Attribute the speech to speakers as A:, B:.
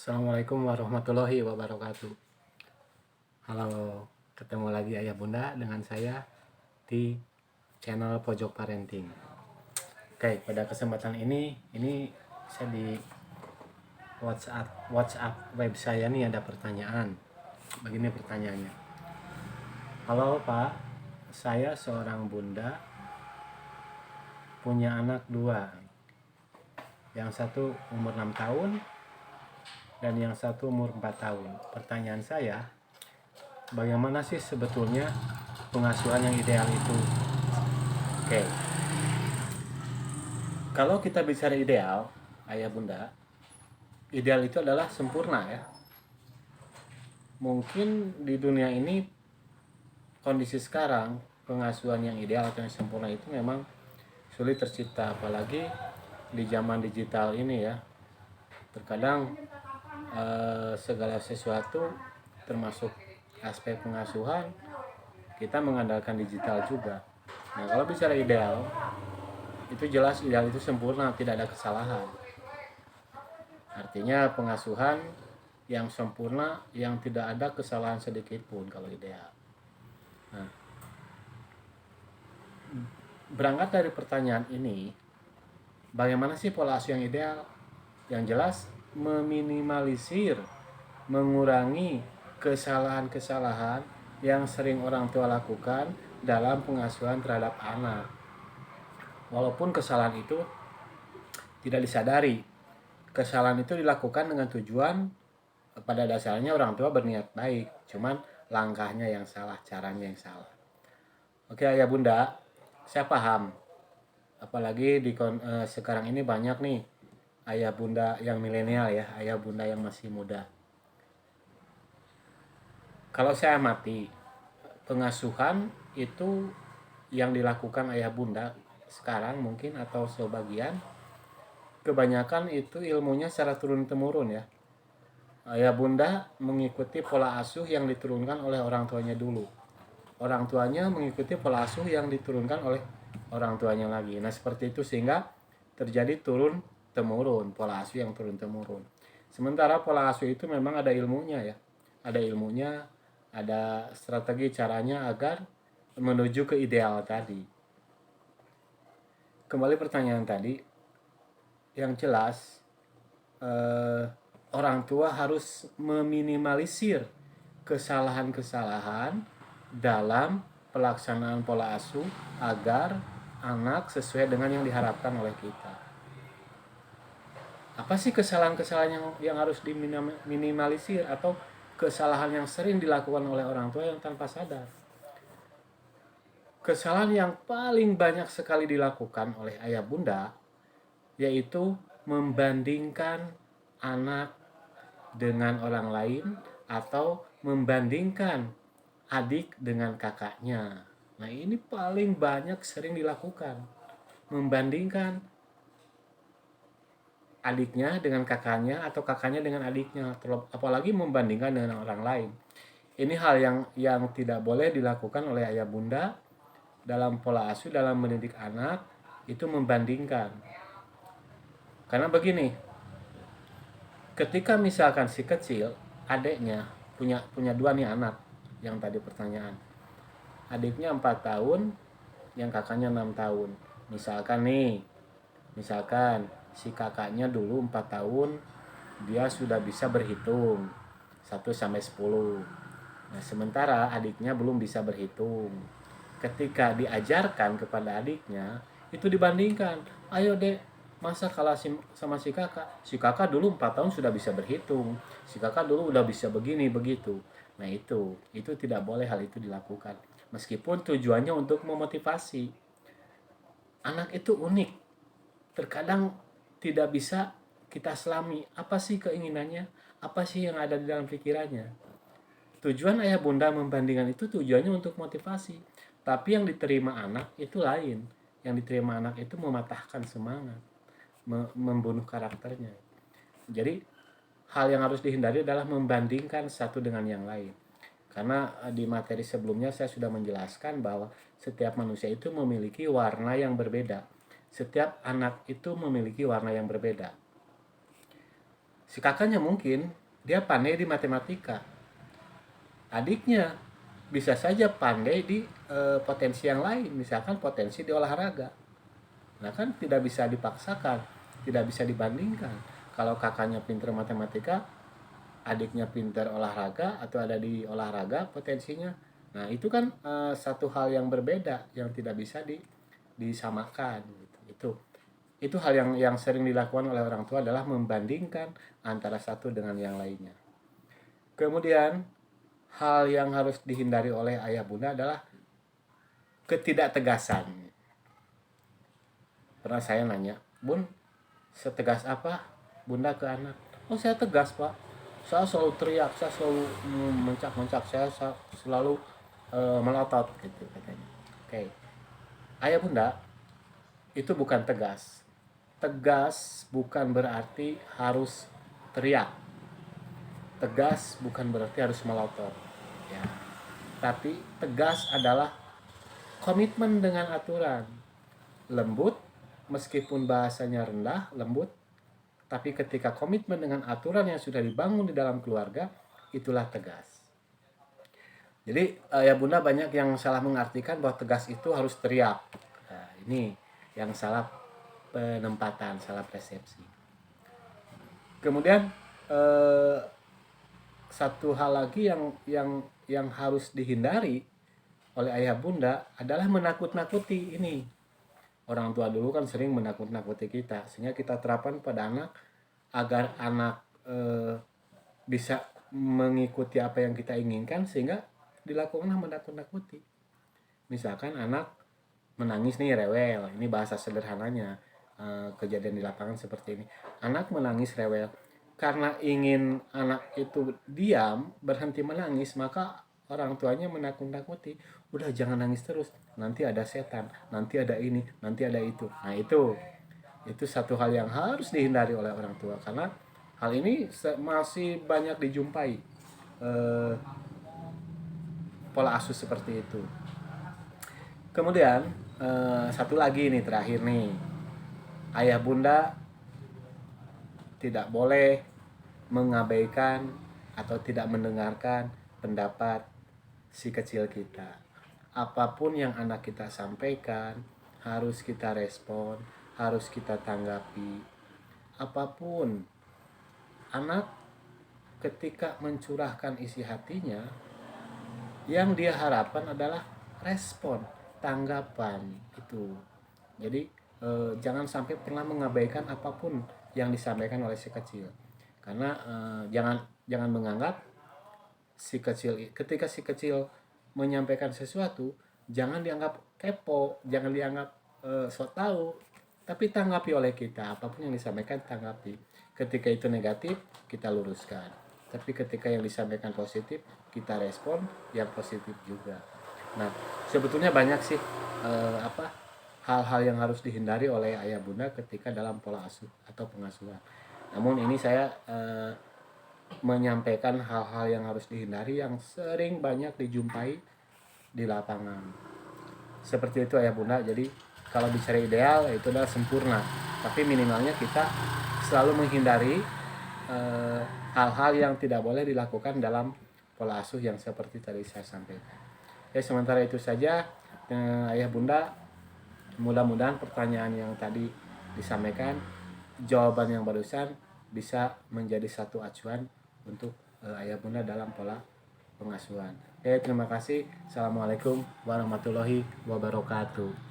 A: Assalamualaikum warahmatullahi wabarakatuh. Halo, ketemu lagi Ayah Bunda dengan saya di channel Pojok Parenting. Oke, pada kesempatan ini saya di WhatsApp web saya nih ada pertanyaan. Begini pertanyaannya. Halo Pak, saya seorang bunda punya anak dua. Yang satu umur 6 tahun dan yang satu umur 4 tahun. Pertanyaan saya, bagaimana sih sebetulnya pengasuhan yang ideal itu? Oke, kalau kita bicara ideal, ayah bunda, ideal itu adalah sempurna ya. Mungkin di dunia ini kondisi sekarang pengasuhan yang ideal atau yang sempurna itu memang sulit tercipta, apalagi di zaman digital ini ya. Terkadang segala sesuatu termasuk aspek pengasuhan kita mengandalkan digital juga. Nah, kalau bicara ideal, itu jelas ideal itu sempurna, tidak ada kesalahan. Artinya pengasuhan yang sempurna, yang tidak ada kesalahan sedikit pun kalau ideal. Nah, berangkat dari pertanyaan ini, bagaimana sih pola asuh yang ideal? Yang jelas meminimalisir, mengurangi kesalahan-kesalahan yang sering orang tua lakukan dalam pengasuhan terhadap anak. Walaupun kesalahan itu tidak disadari, kesalahan itu dilakukan dengan tujuan pada dasarnya orang tua berniat baik, cuman langkahnya yang salah, caranya yang salah. Oke ayah bunda, saya paham. Apalagi sekarang ini banyak nih ayah bunda yang milenial ya, ayah bunda yang masih muda. Kalau saya amati, pengasuhan itu yang dilakukan ayah bunda sekarang mungkin atau sebagian, kebanyakan itu ilmunya secara turun-temurun ya. Ayah bunda mengikuti pola asuh yang diturunkan oleh orang tuanya dulu. Orang tuanya mengikuti pola asuh yang diturunkan oleh orang tuanya lagi. Nah seperti itu sehingga terjadi turun-temurun, pola asuh yang turun-temurun. Sementara pola asuh itu memang ada ilmunya ya. Ada ilmunya, ada strategi caranya agar menuju ke ideal tadi. Kembali pertanyaan tadi, yang jelas orang tua harus meminimalisir kesalahan-kesalahan dalam pelaksanaan pola asuh agar anak sesuai dengan yang diharapkan oleh kita. Apa sih kesalahan-kesalahan yang harus diminimalisir atau kesalahan yang sering dilakukan oleh orang tua yang tanpa sadar? Kesalahan yang paling banyak sekali dilakukan oleh ayah bunda yaitu membandingkan anak dengan orang lain atau membandingkan adik dengan kakaknya. Nah ini paling banyak sering dilakukan, membandingkan adiknya dengan kakaknya atau kakaknya dengan adiknya, apalagi membandingkan dengan orang lain. Ini hal yang tidak boleh dilakukan oleh ayah bunda dalam pola asuh, dalam mendidik anak, itu membandingkan. Karena begini, ketika misalkan si kecil adiknya punya dua nih anak yang tadi pertanyaan, adiknya 4 tahun yang kakaknya 6 tahun, misalkan si kakaknya dulu 4 tahun dia sudah bisa berhitung 1 sampai 10. Nah sementara adiknya belum bisa berhitung. Ketika diajarkan kepada adiknya, itu dibandingkan, ayo dek, masa kalah sama si kakak dulu 4 tahun sudah bisa berhitung, si kakak dulu udah bisa begini begitu. Nah itu tidak boleh hal itu dilakukan, meskipun tujuannya untuk memotivasi. Anak itu unik, terkadang tidak bisa kita selami apa sih keinginannya, apa sih yang ada di dalam pikirannya. Tujuan ayah bunda membandingkan itu tujuannya untuk motivasi, tapi yang diterima anak itu lain. Yang diterima anak itu mematahkan semangat, membunuh karakternya. Jadi hal yang harus dihindari adalah membandingkan satu dengan yang lain. Karena di materi sebelumnya saya sudah menjelaskan bahwa setiap manusia itu memiliki warna yang berbeda. Setiap anak itu memiliki warna yang berbeda. Si kakaknya mungkin dia pandai di matematika, adiknya bisa saja pandai di potensi yang lain, misalkan potensi di olahraga. Nah kan tidak bisa dipaksakan, tidak bisa dibandingkan. Kalau kakaknya pinter matematika, adiknya pinter olahraga atau ada di olahraga potensinya. Nah itu kan satu hal yang berbeda yang tidak bisa disamakan. Gitu. Itu hal yang sering dilakukan oleh orang tua adalah membandingkan antara satu dengan yang lainnya. Kemudian hal yang harus dihindari oleh ayah bunda adalah ketidaktegasan. Pernah saya nanya, Bun, setegas apa bunda ke anak? Oh saya tegas pak, saya selalu teriak, saya selalu mencak-mencak, saya selalu melotot gitu katanya. Oke, ayah bunda itu bukan tegas. Tegas bukan berarti harus teriak. Tegas bukan berarti harus melotot. Ya. Tapi tegas adalah komitmen dengan aturan. Lembut, meskipun bahasanya rendah, lembut, tapi ketika komitmen dengan aturan yang sudah dibangun di dalam keluarga, itulah tegas. Jadi ya bunda banyak yang salah mengartikan bahwa tegas itu harus teriak. Nah, ini yang salah penempatan, salah persepsi. Kemudian satu hal lagi yang harus dihindari oleh ayah bunda adalah menakut-nakuti ini. Orang tua dulu kan sering menakut-nakuti kita, sehingga kita terapkan pada anak agar anak bisa mengikuti apa yang kita inginkan, sehingga dilakukanlah menakut-nakuti. Misalkan anak menangis nih, rewel, ini bahasa sederhananya, kejadian di lapangan seperti ini. Anak menangis rewel, karena ingin anak itu diam, berhenti menangis, maka orang tuanya menakut-nakuti, udah jangan nangis terus, nanti ada setan, nanti ada ini, nanti ada itu. Nah itu satu hal yang harus dihindari oleh orang tua, karena hal ini masih banyak dijumpai pola asuh seperti itu. Kemudian satu lagi nih, terakhir nih, ayah bunda tidak boleh mengabaikan atau tidak mendengarkan pendapat si kecil kita. Apapun yang anak kita sampaikan harus kita respon, harus kita tanggapi. Apapun, anak ketika mencurahkan isi hatinya, yang dia harapkan adalah respon, tanggapan itu. Jadi jangan sampai pernah mengabaikan apapun yang disampaikan oleh si kecil, karena jangan menganggap si kecil, ketika si kecil menyampaikan sesuatu, jangan dianggap kepo, jangan dianggap sok tahu, tapi tanggapi oleh kita. Apapun yang disampaikan tanggapi. Ketika itu negatif, kita luruskan, tapi ketika yang disampaikan positif, kita respon yang positif juga. Nah sebetulnya banyak sih hal-hal yang harus dihindari oleh ayah bunda ketika dalam pola asuh atau pengasuhan. Namun ini saya menyampaikan hal-hal yang harus dihindari yang sering banyak dijumpai di lapangan. Seperti itu ayah bunda. Jadi kalau bicara ideal itu adalah sempurna, tapi minimalnya kita selalu menghindari hal-hal yang tidak boleh dilakukan dalam pola asuh yang seperti tadi saya sampaikan. Ya, sementara itu saja ayah bunda, mudah-mudahan pertanyaan yang tadi disampaikan, jawaban yang barusan bisa menjadi satu acuan untuk ayah bunda dalam pola pengasuhan. Oke, terima kasih. Assalamualaikum warahmatullahi wabarakatuh.